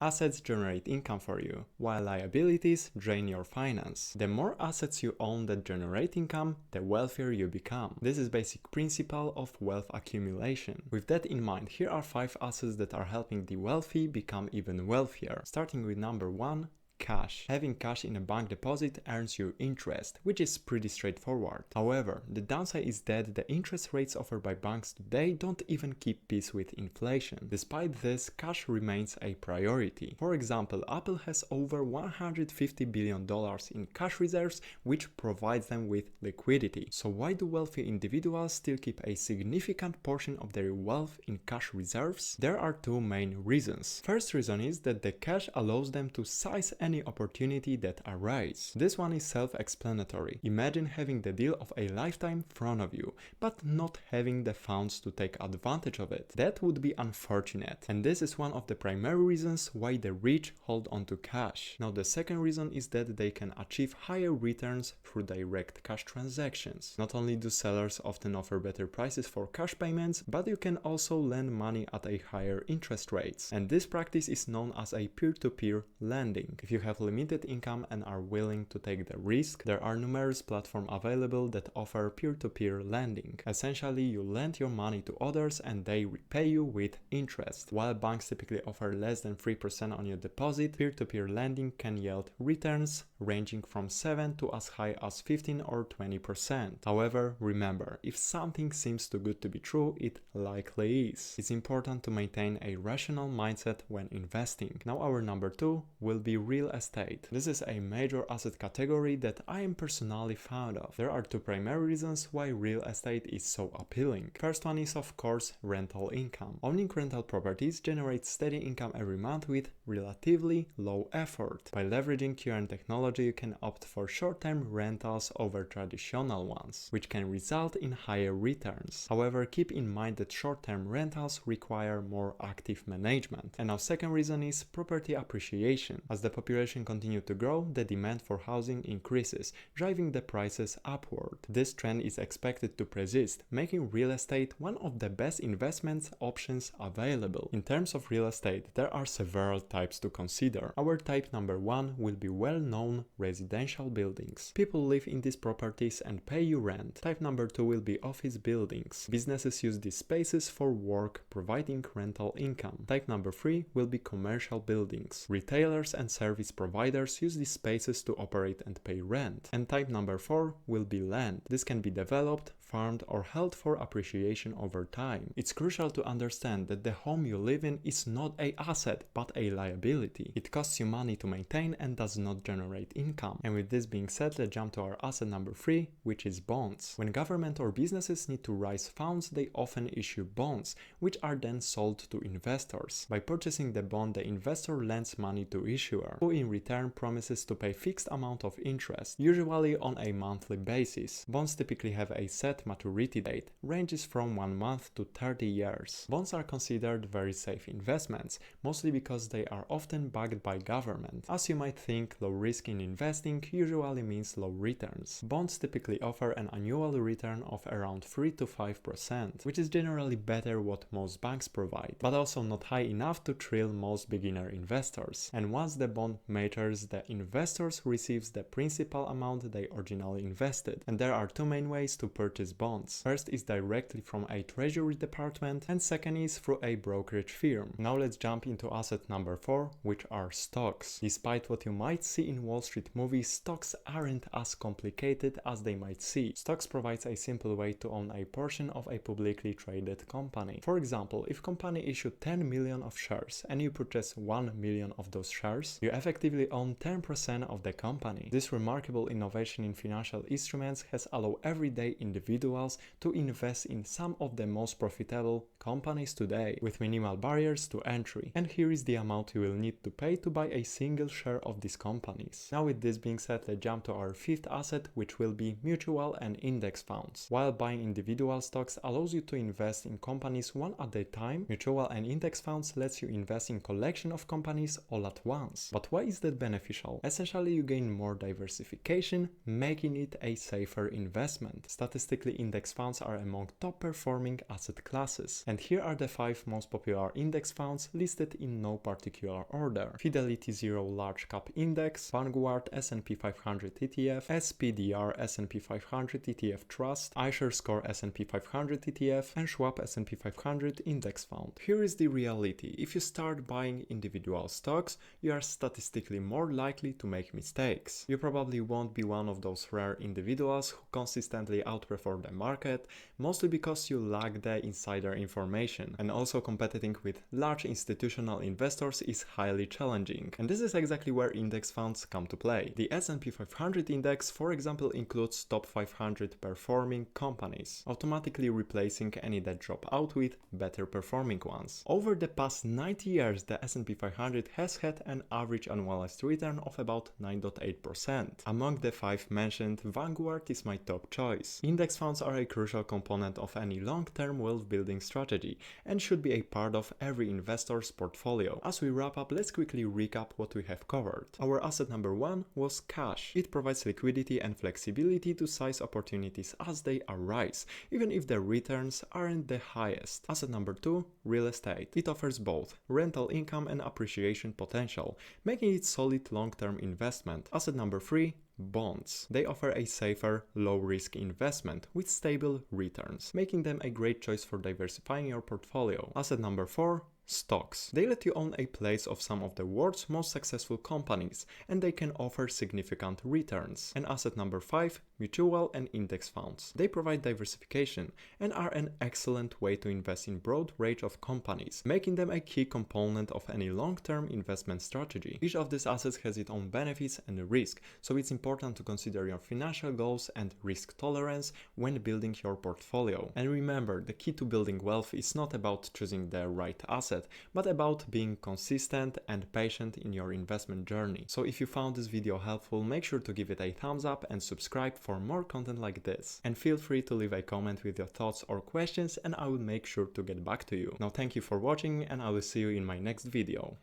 Assets generate income for you, while liabilities drain your finance. The more assets you own that generate income, the wealthier you become. This is basic principle of wealth accumulation. With that in mind, here are 5 assets that are helping the wealthy become even wealthier. Starting with number 1, cash. Having cash in a bank deposit earns you interest, which is pretty straightforward. However, the downside is that the interest rates offered by banks today don't even keep pace with inflation. Despite this, cash remains a priority. For example, Apple has over $150 billion in cash reserves, which provides them with liquidity. So why do wealthy individuals still keep a significant portion of their wealth in cash reserves? There are 2 main reasons. First reason is that the cash allows them to seize any opportunity that arises. This one is self-explanatory. Imagine having the deal of a lifetime in front of you, but not having the funds to take advantage of it. That would be unfortunate, and this is one of the primary reasons why the rich hold on to cash. Now the second reason is that they can achieve higher returns through direct cash transactions. Not only do sellers often offer better prices for cash payments, but you can also lend money at a higher interest rates, and this practice is known as a peer-to-peer lending. If you have limited income and are willing to take the risk, there are numerous platforms available that offer peer-to-peer lending. Essentially, you lend your money to others and they repay you with interest. While banks typically offer less than 3% on your deposit, peer-to-peer lending can yield returns ranging from 7 to as high as 15 or 20%. However, remember, if something seems too good to be true, it likely is. It's important to maintain a rational mindset when investing. Now our number 2 will be real estate. This is a major asset category that I am personally fond of. There are 2 primary reasons why real estate is so appealing. First one is of course rental income. Owning rental properties generates steady income every month with relatively low effort. By leveraging current technology, you can opt for short-term rentals over traditional ones, which can result in higher returns. However, keep in mind that short-term rentals require more active management. And our second reason is property appreciation. As the population continues to grow, the demand for housing increases, driving the prices upward. This trend is expected to persist, making real estate one of the best investment options available. In terms of real estate, there are several types to consider. Our type number 1 will be well-known residential buildings. People live in these properties and pay you rent. Type number 2 will be office buildings. Businesses use these spaces for work, providing rental income. Type number 3 will be commercial buildings. Retailers and service providers use these spaces to operate and pay rent. And type number 4 will be land. This can be developed, farmed or held for appreciation over time. It's crucial to understand that the home you live in is not an asset but a liability. It costs you money to maintain and does not generate income. And with this being said, let's jump to our asset number 3, which is bonds. When government or businesses need to raise funds, they often issue bonds, which are then sold to investors. By purchasing the bond, the investor lends money to issuer, who in return promises to pay fixed amount of interest, usually on a monthly basis. Bonds typically have a set maturity date, ranges from 1 month to 30 years. Bonds are considered very safe investments, mostly because they are often backed by government. As you might think, low risk in investing usually means low returns. Bonds typically offer an annual return of around 3 to 5%, which is generally better what most banks provide, but also not high enough to thrill most beginner investors. And once the bond matures, the investors receives the principal amount they originally invested. And there are 2 main ways to purchase bonds. First is directly from a treasury department, and second is through a brokerage firm. Now let's jump into asset number 4, which are stocks. Despite what you might see in Wall Street movies, stocks aren't as complicated as they might seem. Stocks provides a simple way to own a portion of a publicly traded company. For example, if company issued 10 million of shares and you purchase 1 million of those shares, you effectively own 10% of the company. This remarkable innovation in financial instruments has allowed everyday individuals to invest in some of the most profitable companies today with minimal barriers to entry. And here is the amount you will need to pay to buy a single share of these companies. Now with this being said, let's jump to our 5th asset, which will be mutual and index funds. While buying individual stocks allows you to invest in companies one at a time, mutual and index funds lets you invest in collection of companies all at once. But why is that beneficial? Essentially, you gain more diversification, making it a safer investment. Statistically, Basically, index funds are among top performing asset classes. And here are the 5 most popular index funds listed in no particular order. Fidelity Zero Large Cap Index, Vanguard S&P 500 ETF, SPDR S&P 500 ETF Trust, iShares Score S&P 500 ETF, and Schwab S&P 500 Index Fund. Here is the reality. If you start buying individual stocks, you are statistically more likely to make mistakes. You probably won't be one of those rare individuals who consistently outperform the market, mostly because you lack the insider information, and also competing with large institutional investors is highly challenging. And this is exactly where index funds come to play. The S&P 500 index, for example, includes top 500 performing companies, automatically replacing any that drop out with better performing ones. Over the past 90 years, the S&P 500 has had an average annualized return of about 9.8%. Among the 5 mentioned, Vanguard is my top choice. Index funds are a crucial component of any long-term wealth building strategy and should be a part of every investor's portfolio. As we wrap up, let's quickly recap what we have covered. Our asset number 1 was cash. It provides liquidity and flexibility to seize opportunities as they arise, even if the returns aren't the highest. Asset number 2, real estate. It offers both rental income and appreciation potential, making it solid long-term investment. Asset number 3, bonds. They offer a safer, low-risk investment with stable returns, making them a great choice for diversifying your portfolio. Asset number 4, stocks. They let you own a place of some of the world's most successful companies, and they can offer significant returns. And asset number 5, mutual and index funds. They provide diversification and are an excellent way to invest in broad range of companies, making them a key component of any long-term investment strategy. Each of these assets has its own benefits and risk, so it's important to consider your financial goals and risk tolerance when building your portfolio. And remember, the key to building wealth is not about choosing the right asset, but about being consistent and patient in your investment journey. So if you found this video helpful, make sure to give it a thumbs up and subscribe for more content like this. And feel free to leave a comment with your thoughts or questions, and I will make sure to get back to you. Now, thank you for watching, and I will see you in my next video.